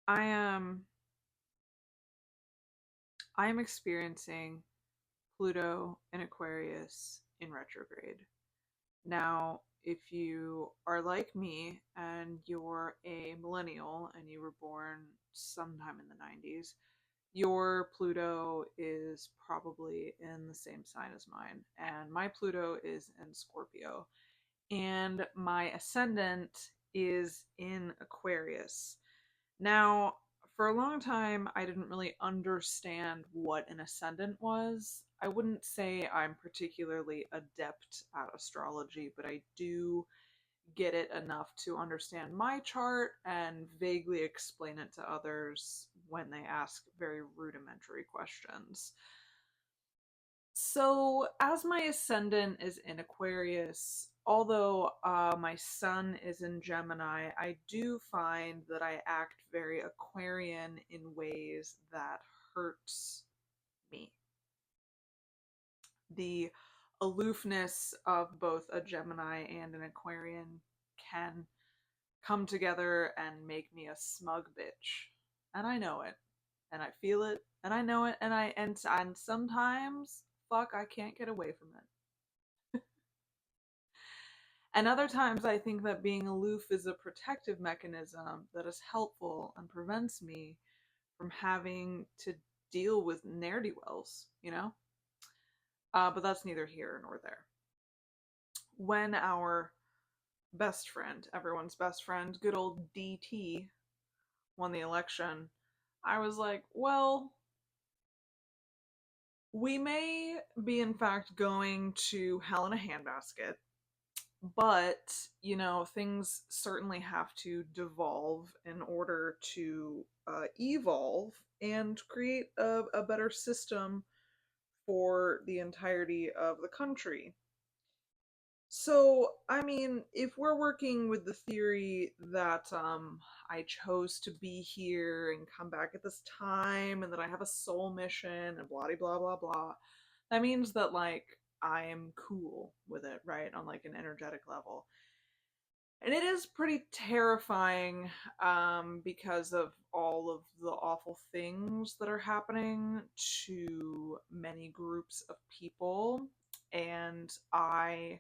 I am I am experiencing Pluto in Aquarius in retrograde. Now, if you are like me and you're a millennial and you were born sometime in the 90s, your Pluto is probably in the same sign as mine. And my Pluto is in Scorpio. And my ascendant is in Aquarius. Now, for a long time, I didn't really understand what an ascendant was. I wouldn't say I'm particularly adept at astrology, but I do get it enough to understand my chart and vaguely explain it to others when they ask very rudimentary questions. So, as my ascendant is in Aquarius, although my sun is in Gemini, I do find that I act very Aquarian in ways that hurts me. The aloofness of both a Gemini and an Aquarian can come together and make me a smug bitch. And I know it. And I feel it. And I know it. And sometimes, fuck, I can't get away from it. And other times I think that being aloof is a protective mechanism that is helpful and prevents me from having to deal with ne'er do wells, you know? But that's neither here nor there. When our best friend, everyone's best friend, good old DT, won the election, I was like, well, we may be in fact going to hell in a handbasket, but things certainly have to devolve in order to evolve and create a better system for the entirety of the country. So, I mean, if we're working with the theory that I chose to be here and come back at this time and that I have a soul mission and blah blah blah blah, that means that like I am cool with it, right? On like an energetic level. And it is pretty terrifying because of all of the awful things that are happening to many groups of people. And I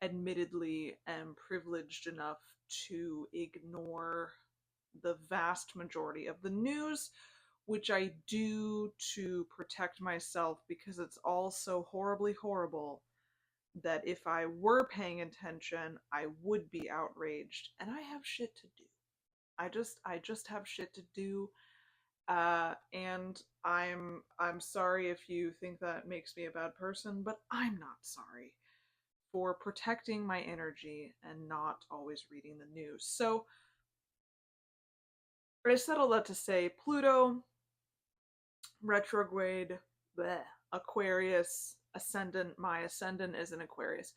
admittedly am privileged enough to ignore the vast majority of the news, which I do to protect myself because it's all so horribly horrible that if I were paying attention, I would be outraged, and I have shit to do. I just have shit to do, and I'm sorry if you think that makes me a bad person, but I'm not sorry for protecting my energy and not always reading the news. So I said all that to say Pluto, retrograde, bleh, Aquarius, ascendant, my ascendant is in Aquarius.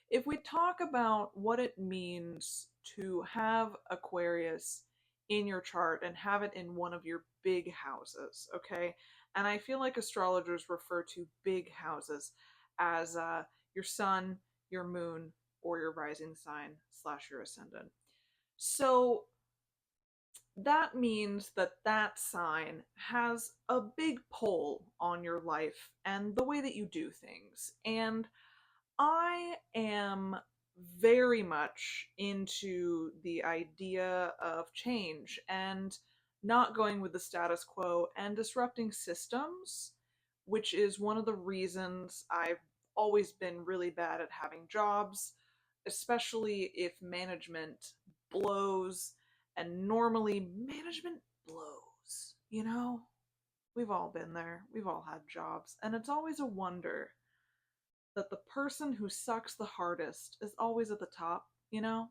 If we talk about what it means to have Aquarius in your chart and have it in one of your big houses, okay? And I feel like astrologers refer to big houses as your sun, your moon, or your rising sign slash your ascendant. So that means that that sign has a big pull on your life and the way that you do things. And I am very much into the idea of change and not going with the status quo and disrupting systems, which is one of the reasons I've always been really bad at having jobs, especially if management blows. And normally, management blows, you know? We've all been there, we've all had jobs, and it's always a wonder that the person who sucks the hardest is always at the top, you know?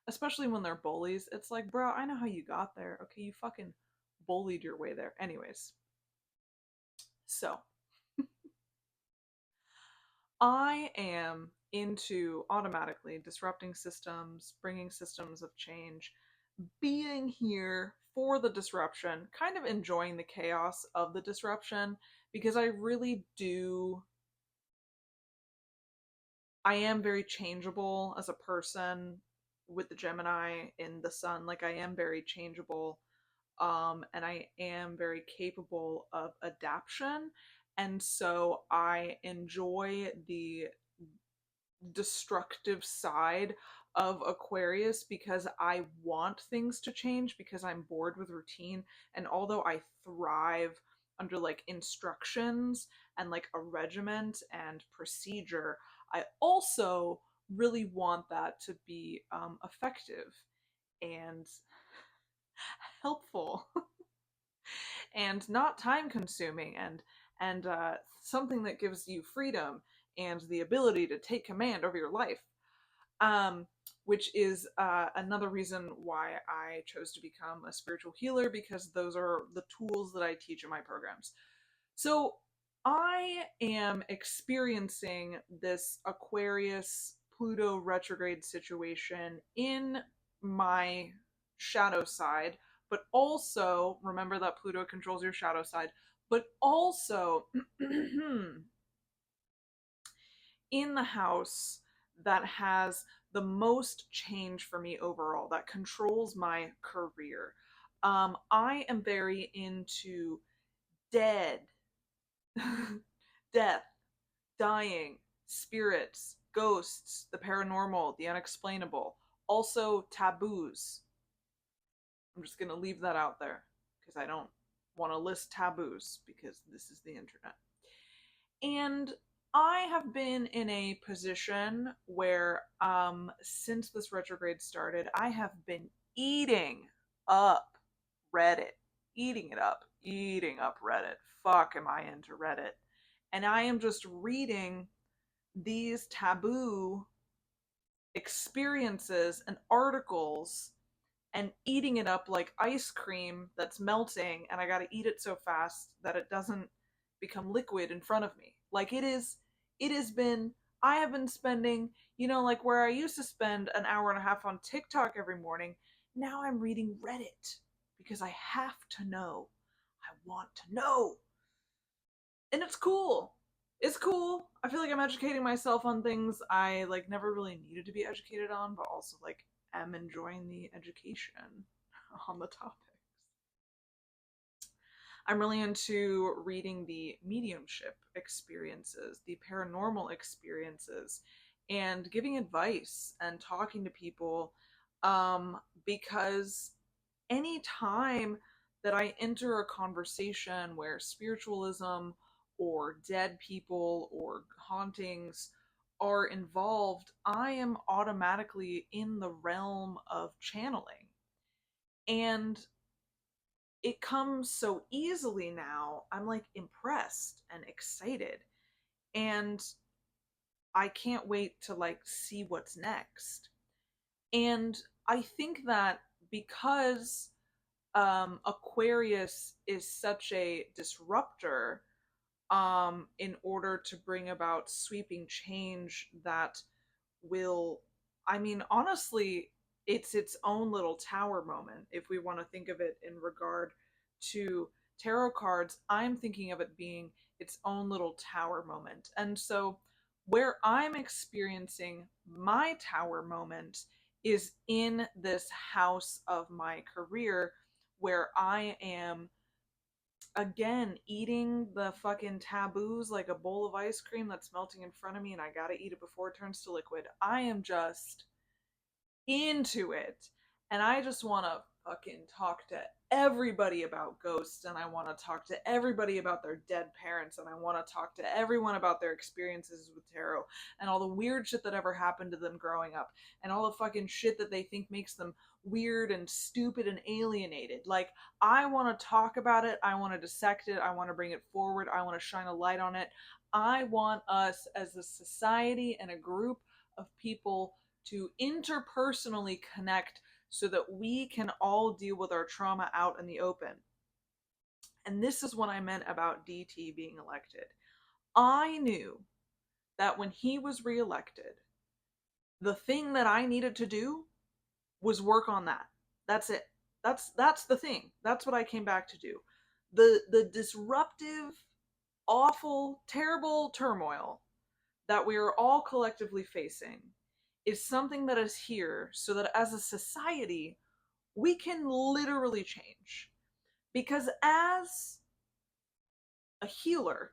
Especially when they're bullies. It's like, bro, I know how you got there. Okay, you fucking bullied your way there. Anyways, so I am into automatically disrupting systems, bringing systems of change, being here for the disruption, kind of enjoying the chaos of the disruption because I really do. I am very changeable as a person with the Gemini in the sun. Like, I am very changeable and I am very capable of adaptation. And so I enjoy the destructive side of Aquarius because I want things to change because I'm bored with routine. And although I thrive under like instructions and like a regiment and procedure, I also really want that to be effective and helpful and not time consuming and something that gives you freedom and the ability to take command over your life, um, which is another reason why I chose to become a spiritual healer, because those are the tools that I teach in my programs. So I am experiencing this Aquarius Pluto retrograde situation in my shadow side, but also remember that Pluto controls your shadow side, but also in the house that has the most change for me overall, that controls my career. I am very into dead, death, dying, spirits, ghosts, the paranormal, the unexplainable, also taboos. I'm just going to leave that out there because I don't want to list taboos because this is the internet. And I have been in a position where, since this retrograde started, I have been eating up Reddit, eating up Reddit. Fuck, am I into Reddit? And I am just reading these taboo experiences and articles and eating it up like ice cream that's melting, and I gotta eat it so fast that it doesn't become liquid in front of me. Like it has been, I have been spending, like where I used to spend an hour and a half on TikTok every morning, now I'm reading Reddit because I have to know. I want to know. And it's cool. It's cool. I feel like I'm educating myself on things I like never really needed to be educated on, but also like am enjoying the education on the topics. I'm really into reading the mediumship experiences, the paranormal experiences, and giving advice and talking to people, because any time that I enter a conversation where spiritualism or dead people or hauntings are involved, I am automatically in the realm of channeling. And it comes so easily now. I'm like impressed and excited. And I can't wait to like see what's next. And I think that because Aquarius is such a disruptor, in order to bring about sweeping change that will, I mean, honestly, it's its own little tower moment. If we want to think of it in regard to tarot cards, I'm thinking of it being its own little tower moment. And so, where I'm experiencing my tower moment is in this house of my career where I am again eating the fucking taboos like a bowl of ice cream that's melting in front of me and I gotta eat it before it turns to liquid. I am just into it. And I just want to fucking talk to everybody about ghosts, and I want to talk to everybody about their dead parents, and I want to talk to everyone about their experiences with tarot and all the weird shit that ever happened to them growing up and all the fucking shit that they think makes them weird and stupid and alienated. Like, I want to talk about it, I want to dissect it, I want to bring it forward, I want to shine a light on it. I want us as a society and a group of people to interpersonally connect so that we can all deal with our trauma out in the open. And this is what I meant about DT being elected. I knew that when he was reelected, the thing that I needed to do was work on that. That's it. That's the thing. That's what I came back to do. The disruptive, awful, terrible turmoil that we are all collectively facing is something that is here so that as a society, we can literally change. Because as a healer,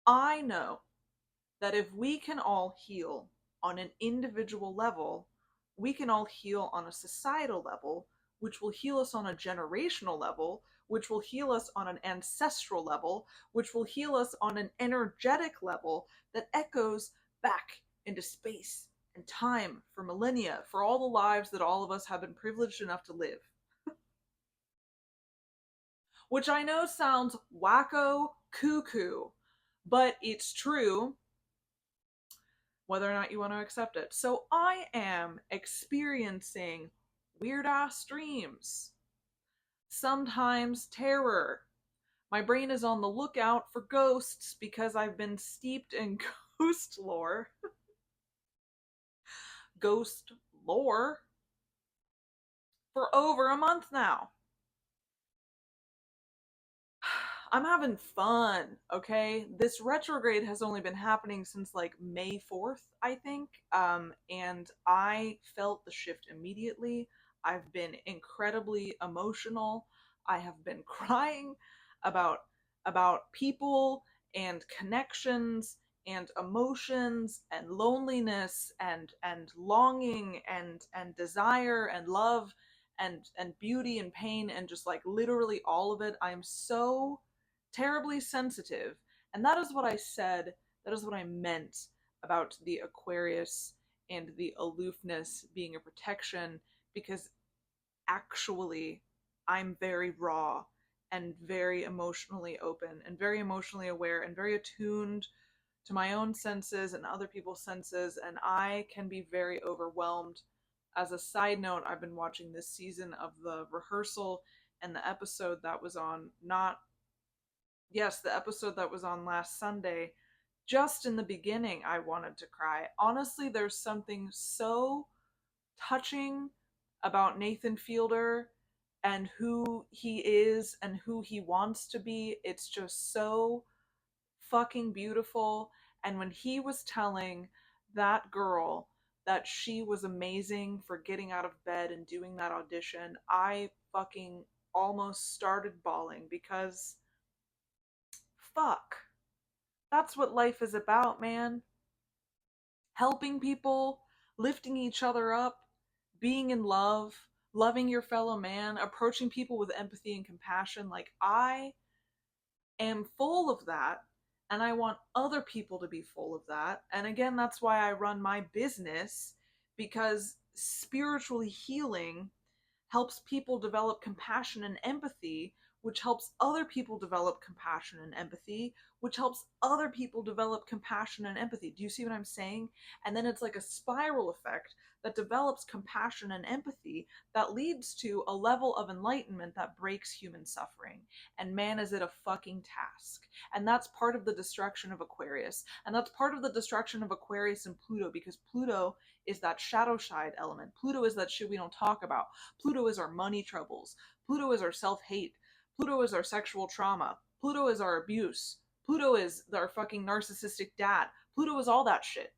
I know that if we can all heal on an individual level, we can all heal on a societal level, which will heal us on a generational level, which will heal us on an ancestral level, which will heal us on an energetic level that echoes back into space and time for millennia, for all the lives that all of us have been privileged enough to live. Which I know sounds wacko cuckoo, but it's true whether or not you want to accept it. So I am experiencing weird ass dreams, sometimes terror. My brain is on the lookout for ghosts because I've been steeped in ghost lore. Ghost lore for over a month now. I'm having fun, okay? This retrograde has only been happening since like May 4th, I think. And I felt the shift immediately. I've been incredibly emotional. I have been crying about people and connections and emotions and loneliness and longing and desire and love and beauty and pain and just like literally all of it. I'm so terribly sensitive. And that is what I said, that is what I meant about the Aquarius and the aloofness being a protection, because actually I'm very raw and very emotionally open and very emotionally aware and very attuned to my own senses and other people's senses, and I can be very overwhelmed. As a side note, I've been watching this season of The Rehearsal, and the episode that was on, not yes, the episode that was on last Sunday, just in the beginning, I wanted to cry. Honestly, there's something so touching about Nathan Fielder and who he is and who he wants to be. It's just so fucking beautiful. And when he was telling that girl that she was amazing for getting out of bed and doing that audition, I fucking almost started bawling because fuck. That's what life is about, man. Helping people, lifting each other up, being in love, loving your fellow man, approaching people with empathy and compassion. Like, I am full of that, and I want other people to be full of that. And again, that's why I run my business, because spiritually healing helps people develop compassion and empathy, which helps other people develop compassion and empathy, which helps other people develop compassion and empathy. Do you see what I'm saying? And then it's like a spiral effect that develops compassion and empathy that leads to a level of enlightenment that breaks human suffering. And man, is it a fucking task. And that's part of the destruction of Aquarius. And that's part of the destruction of Aquarius and Pluto, because Pluto is that shadow side element. Pluto is that shit we don't talk about. Pluto is our money troubles. Pluto is our self-hate. Pluto is our sexual trauma. Pluto is our abuse. Pluto is our fucking narcissistic dad. Pluto is all that shit.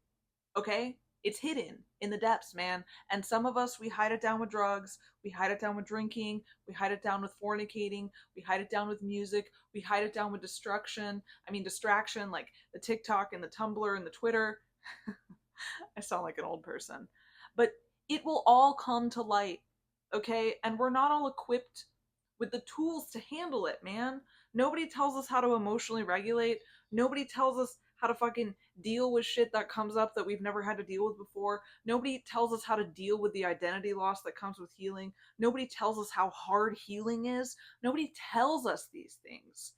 Okay? It's hidden in the depths, man. And some of us, we hide it down with drugs. We hide it down with drinking. We hide it down with fornicating. We hide it down with music. We hide it down with distraction, like the TikTok and the Tumblr and the Twitter. I sound like an old person. But it will all come to light, okay? And we're not all equipped with the tools to handle it, man. Nobody tells us how to emotionally regulate. Nobody tells us how to fucking deal with shit that comes up that we've never had to deal with before. Nobody tells us how to deal with the identity loss that comes with healing. Nobody tells us how hard healing is. Nobody tells us these things.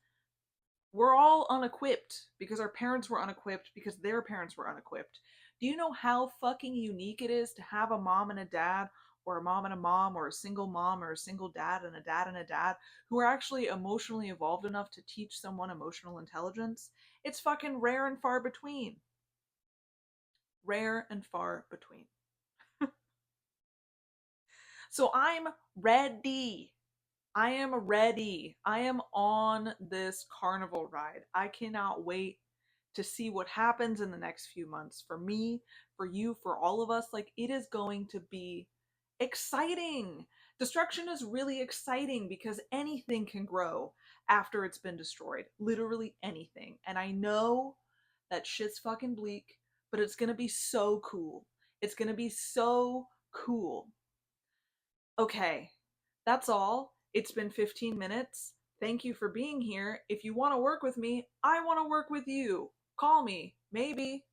We're all unequipped because our parents were unequipped because their parents were unequipped. Do you know how fucking unique it is to have a mom and a dad, or a mom and a mom, or a single mom or a single dad and a dad and a dad, who are actually emotionally evolved enough to teach someone emotional intelligence? It's fucking rare and far between. Rare and far between. So I'm ready. I am ready. I am on this carnival ride. I cannot wait to see what happens in the next few months for me, for you, for all of us. Like, it is going to be exciting Destruction is really exciting because anything can grow after it's been destroyed. Literally anything. And I know that shit's fucking bleak, but it's gonna be so cool. It's gonna be so cool. Okay, that's all. It's been 15 minutes. Thank you for being here. If you want to work with me, I want to work with you. Call me. Maybe.